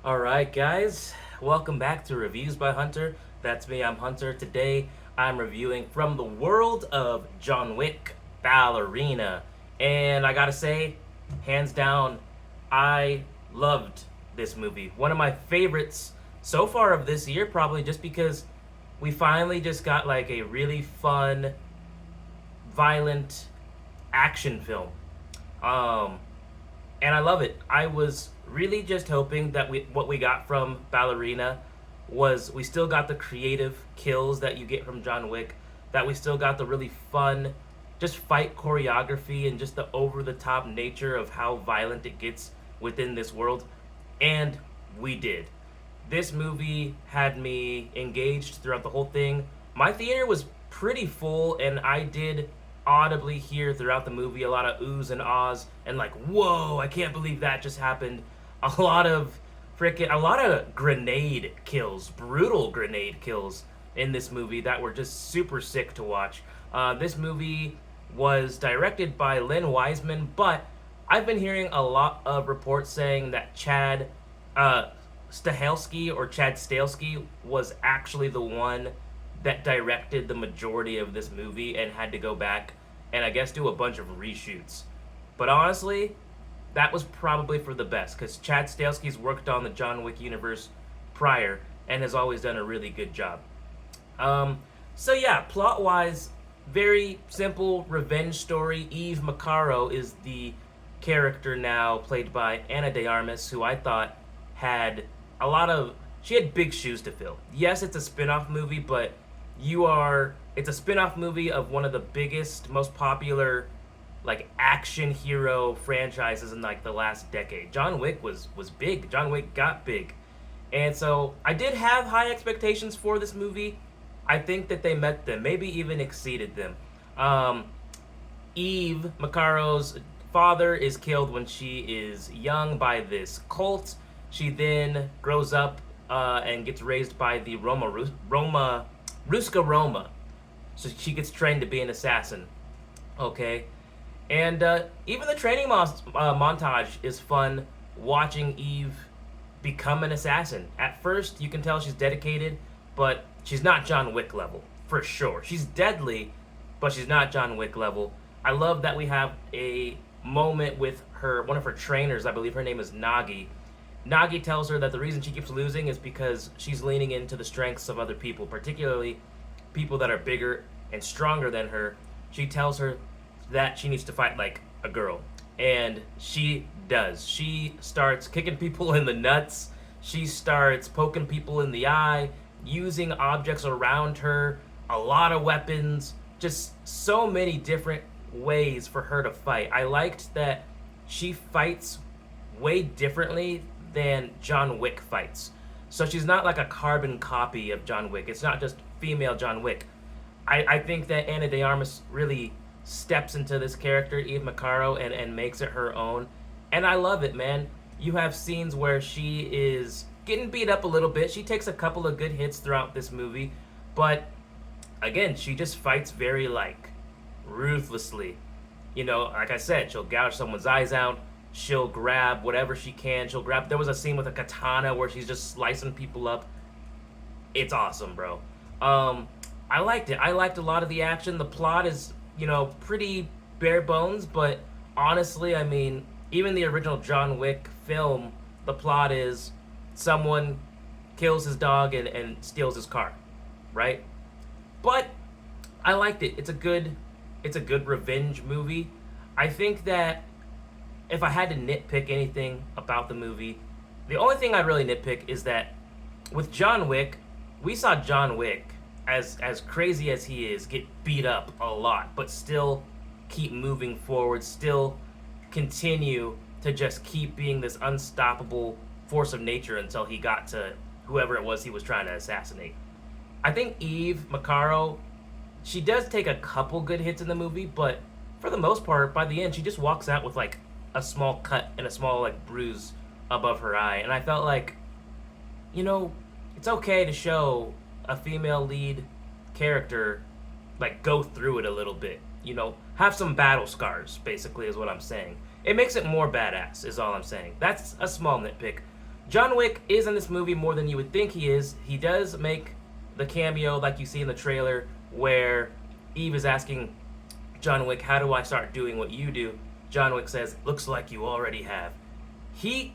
Alright, guys, welcome back to Reviews by Hunter. That's me, I'm Hunter. Today I'm reviewing from the world of John Wick, Ballerina. And I gotta say, hands down, I loved this movie. One of my favorites so far of this year, probably just because we finally just got like a really fun, violent action film. Um, and I love it. I was really just hoping that what we got from Ballerina was we still got the creative kills that you get from John Wick, that we still got the really fun just fight choreography and just the over the top nature of how violent it gets within this world. And we did. This movie had me engaged throughout the whole thing. My theater was pretty full, and I did audibly hear throughout the movie a lot of oohs and ahs and like, whoa, I can't believe that just happened. A lot of grenade kills, brutal grenade kills in this movie that were just super sick to watch. This movie was directed by Lynn Wiseman, but I've been hearing a lot of reports saying that Chad Stahelski or Chad Stahelski was actually the one that directed the majority of this movie and had to go back and I guess do a bunch of reshoots. But honestly, that was probably for the best because Chad Stahelski's worked on the John Wick universe prior and has always done a really good job. So yeah, plot wise, very simple revenge story. Eve Macaro is the character now played by Ana de Armas, who I thought had she had big shoes to fill. Yes, it's a spin-off movie, but it's a spin-off movie of one of the biggest, most popular like action hero franchises in like the last decade. John Wick was big. John Wick got big. And so I did have high expectations for this movie. I think that they met them, maybe even exceeded them. Eve Macaro's father is killed when she is young by this cult. She then grows up and gets raised by the Ruska Roma. So she gets trained to be an assassin. Okay. And even the training montage is fun, watching Eve become an assassin. At first, you can tell she's dedicated, but she's not John Wick level, for sure. She's deadly, but she's not John Wick level. I love that we have a moment with one of her trainers, I believe her name is Nagi. Nagi tells her that the reason she keeps losing is because she's leaning into the strengths of other people, particularly people that are bigger and stronger than her. She tells her that she needs to fight like a girl. And she does. She starts kicking people in the nuts. She starts poking people in the eye, using objects around her, a lot of weapons, just so many different ways for her to fight. I liked that she fights way differently than John Wick fights. So she's not like a carbon copy of John Wick. It's not just female John Wick. I think that Ana de Armas really steps into this character, Eve Macaro, and makes it her own. And I love it, man. You have scenes where she is getting beat up a little bit. She takes a couple of good hits throughout this movie. But, again, she just fights very, like, ruthlessly. You know, like I said, she'll gouge someone's eyes out. She'll grab whatever she can. There was a scene with a katana where she's just slicing people up. It's awesome, bro. I liked it. I liked a lot of the action. The plot is, pretty bare bones, but honestly, I mean, even the original John Wick film, the plot is someone kills his dog and steals his car, right? But I liked it. It's a good revenge movie. I think that if I had to nitpick anything about the movie, the only thing I'd really nitpick is that with John Wick, we saw John Wick, as crazy as he is, get beat up a lot, but still keep moving forward, still continue to just keep being this unstoppable force of nature until he got to whoever it was he was trying to assassinate. I think Eve Macaro, she does take a couple good hits in the movie, but for the most part, by the end, she just walks out with like a small cut and a small like bruise above her eye. And I felt like, it's okay to show a female lead character like go through it a little bit, have some battle scars, basically, is what I'm saying. It makes it more badass, is all I'm saying. That's a small nitpick. John Wick is in this movie more than you would think he is. He does make the cameo, like you see in the trailer, where Eve is asking John Wick, "How do I start doing what you do?" John Wick says, "Looks like you already have." He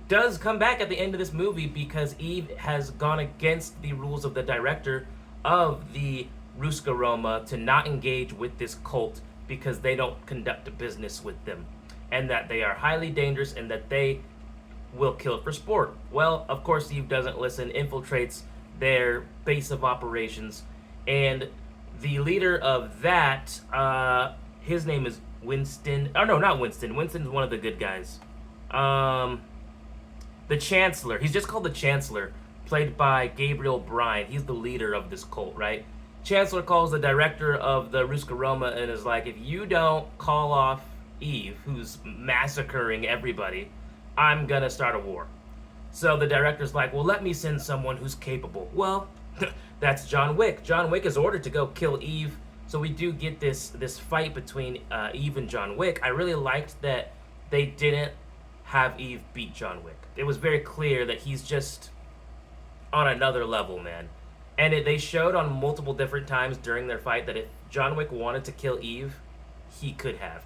does come back at the end of this movie because Eve has gone against the rules of the director of the Ruska Roma to not engage with this cult because they don't conduct a business with them, and that they are highly dangerous and that they will kill for sport. Well, of course, Eve doesn't listen, infiltrates their base of operations, and the leader of that, his name is Winston. Oh no, not Winston. Winston's one of the good guys. The Chancellor. He's just called the Chancellor, played by Gabriel Bryan. He's the leader of this cult, right? Chancellor calls the director of the Ruska Roma and is like, if you don't call off Eve, who's massacring everybody, I'm gonna start a war. So the director's like, well, let me send someone who's capable. Well, that's John Wick. John Wick is ordered to go kill Eve. So we do get this fight between Eve and John Wick. I really liked that they didn't have Eve beat John Wick. It was very clear that he's just on another level, man. And they showed on multiple different times during their fight that if John Wick wanted to kill Eve, he could have.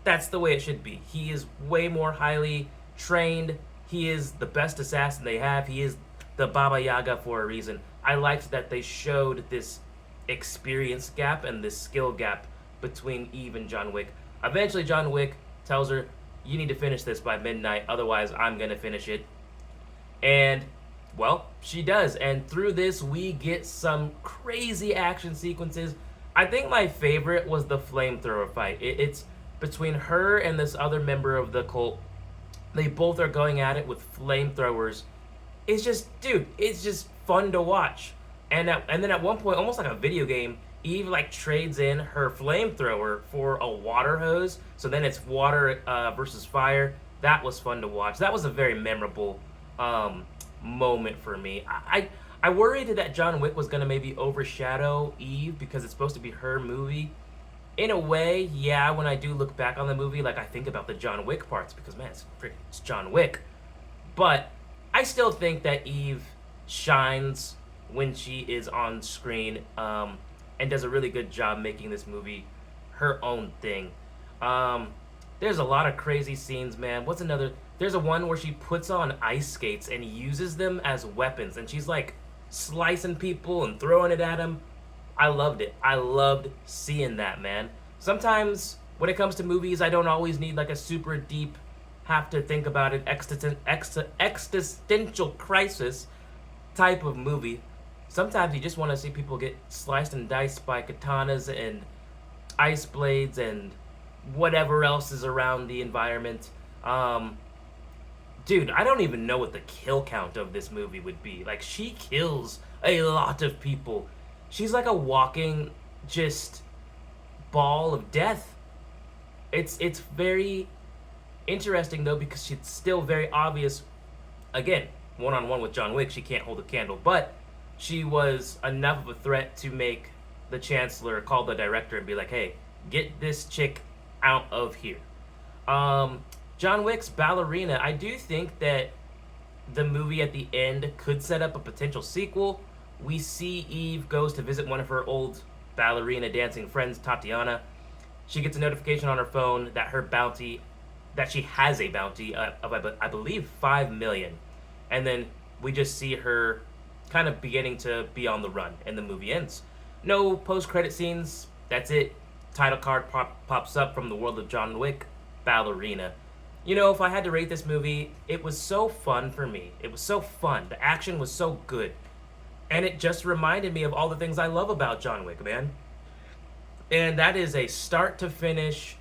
That's the way it should be. He is way more highly trained. He is the best assassin they have. He is the Baba Yaga for a reason. I liked that they showed this experience gap and this skill gap between Eve and John Wick. Eventually, John Wick tells her, you need to finish this by midnight, otherwise I'm going to finish it. And, well, she does. And through this, we get some crazy action sequences. I think my favorite was the flamethrower fight. It's between her and this other member of the cult. They both are going at it with flamethrowers. It's just, dude, it's just fun to watch. And then at one point, almost like a video game, Eve like trades in her flamethrower for a water hose. So then it's water versus fire. That was fun to watch. That was a very memorable moment for me. I worried that John Wick was gonna maybe overshadow Eve because it's supposed to be her movie. In a way, yeah, when I do look back on the movie, like I think about the John Wick parts because, man, it's John Wick. But I still think that Eve shines when she is on screen and does a really good job making this movie her own thing. There's a lot of crazy scenes, man. What's another? There's a one where she puts on ice skates and uses them as weapons, and she's like slicing people and throwing it at them. I loved it. I loved seeing that, man. Sometimes when it comes to movies, I don't always need like a super deep, have to think about it, existential crisis type of movie. Sometimes you just want to see people get sliced and diced by katanas and ice blades and whatever else is around the environment. Dude, I don't even know what the kill count of this movie would be. Like, she kills a lot of people. She's like a walking, just ball of death. It's very interesting though because it's still very obvious. Again, one-on-one with John Wick, she can't hold a candle, but she was enough of a threat to make the Chancellor call the director and be like, "Hey, get this chick out of here." John Wick's Ballerina. I do think that the movie at the end could set up a potential sequel. We see Eve goes to visit one of her old ballerina dancing friends, Tatiana. She gets a notification on her phone that she has a bounty of I believe 5 million. And then we just see her kind of beginning to be on the run, and the movie ends. No post-credit scenes. That's it. Title card pops up from the world of John Wick, Ballerina. You know, if I had to rate this movie, it was so fun for me. It was so fun. The action was so good. And it just reminded me of all the things I love about John Wick, man. And that is a start to finish,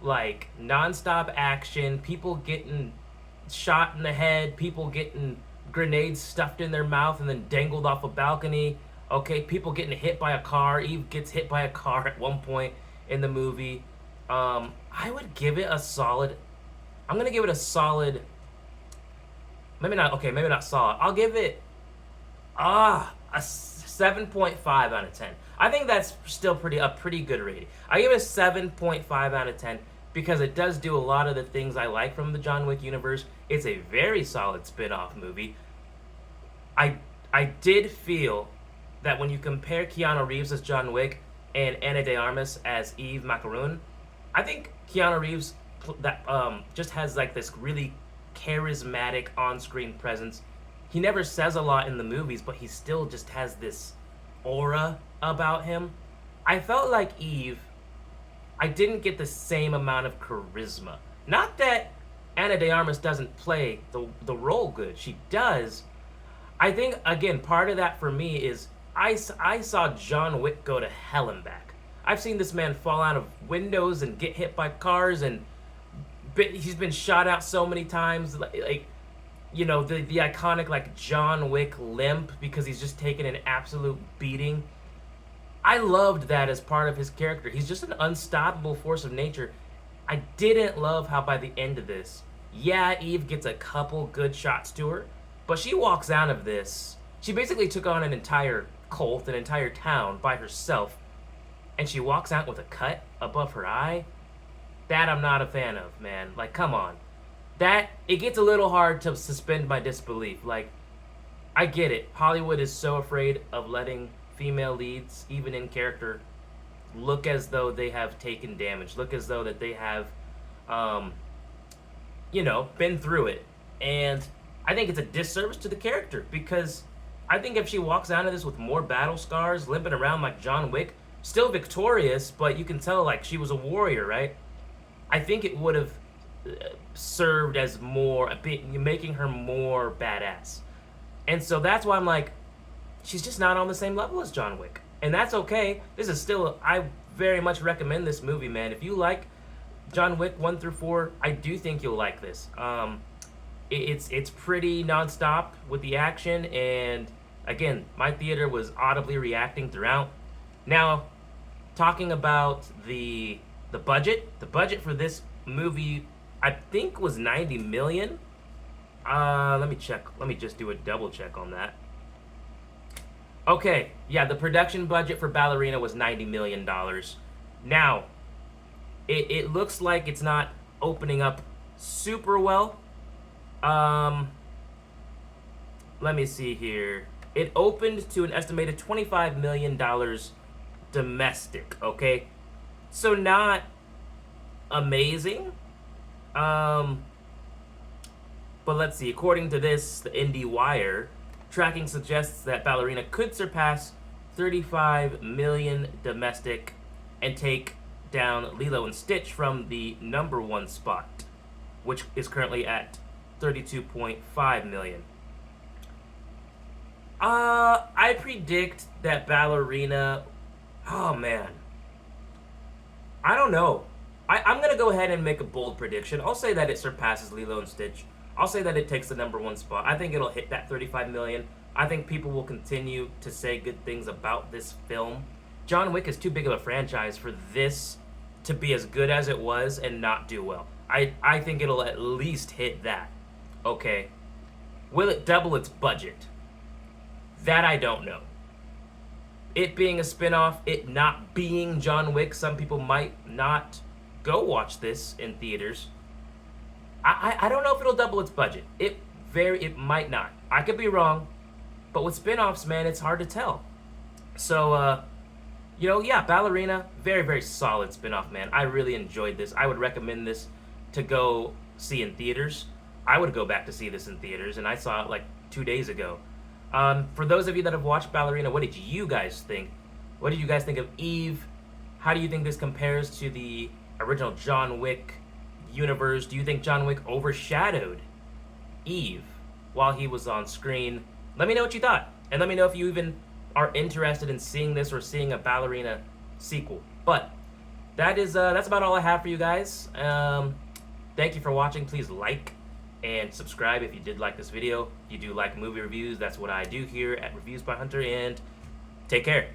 like, non-stop action, people getting shot in the head, people getting grenades stuffed in their mouth and then dangled off a balcony. Okay, people getting hit by a car. Eve gets hit by a car at one point in the movie. I would give it a solid... I'm going to give it a solid... Maybe not solid. I'll give it... a 7.5 out of 10. I think that's still a pretty good rating. I give it a 7.5 out of 10 because it does do a lot of the things I like from the John Wick universe. It's a very solid spin-off movie. I I did feel that when you compare Keanu Reeves as John Wick and Ana de Armas as Eve Macaroon, I think Keanu Reeves that just has like this really charismatic on-screen presence. He never says a lot in the movies, but he still just has this aura about him. I felt like Eve, I didn't get the same amount of charisma. Not that Ana de Armas doesn't play the role good. She does. I think, again, part of that for me is I saw John Wick go to hell and back. I've seen this man fall out of windows and get hit by cars, and he's been shot out so many times. Like you know, the iconic, like, John Wick limp because he's just taken an absolute beating. I loved that as part of his character. He's just an unstoppable force of nature. I didn't love how by the end of this, yeah, Eve gets a couple good shots to her, but she walks out of this. She basically took on an entire cult, an entire town by herself, and she walks out with a cut above her eye. That I'm not a fan of, man. Like, come on. That, it gets a little hard to suspend my disbelief. Like, I get it. Hollywood is so afraid of letting female leads, even in character, look as though they have taken damage, look as though that they have, you know, been through it. And I think it's a disservice to the character, because I think if she walks out of this with more battle scars, limping around like John Wick, still victorious, but you can tell, like, she was a warrior, right? I think it would have served as more, making her more badass. And so that's why I'm like, she's just not on the same level as John Wick. And that's okay. This is still, I very much recommend this movie, man. If you like John Wick 1 through 4, I do think you'll like this. It's pretty nonstop with the action, and again, my theater was audibly reacting throughout. Now, talking about the budget for this movie, I think was 90 million. Let me check. Let me just do a double check on that. Okay, yeah, the production budget for Ballerina was $90 million. Now, it looks like it's not opening up super well. Let me see here. It opened to an estimated $25 million domestic, okay? So not amazing. But let's see. According to this, the IndieWire, tracking suggests that Ballerina could surpass 35 million domestic and take down Lilo and Stitch from the #1 spot, which is currently at 32.5 million. I predict that Ballerina, oh man, I don't know. I'm gonna go ahead and make a bold prediction. I'll say that it surpasses Lilo and Stitch. I'll say that it takes the #1 spot. I think it'll hit that 35 million. I think people will continue to say good things about this film. John Wick is too big of a franchise for this to be as good as it was and not do well. I think it'll at least hit that. Okay. Will it double its budget? That I don't know. It being a spin-off, it not being John Wick, some people might not go watch this in theaters. I don't know if it'll double its budget. It might not. I could be wrong, but with spin-offs, man, it's hard to tell. So, you know, yeah, Ballerina, very, very solid spin-off, man. I really enjoyed this. I would recommend this to go see in theaters. I would go back to see this in theaters, and I saw it like 2 days ago. For those of you that have watched Ballerina, what did you guys think? What did you guys think of Eve? How do you think this compares to the original John Wick universe? Do you think John Wick overshadowed Eve while he was on screen? Let me know what you thought, and let me know if you even are interested in seeing this or seeing a Ballerina sequel. But that's about all I have for you guys. Thank you for watching. Please like and subscribe if you did like this video. If you do like movie reviews, that's what I do here at Reviews by Hunter, and take care.